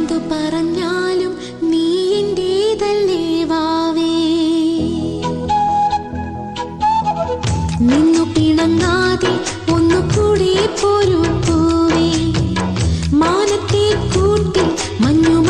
എന്തു പറഞ്ഞാലും നീ എന്റേതല്ലേ വാവേ. നിന്നു പിണങ്ങാതെ ഒന്നുകൂടെ പോരൂ പൂവേ. മാനത്തെ കൂട്ടിൽ മഞ്ഞു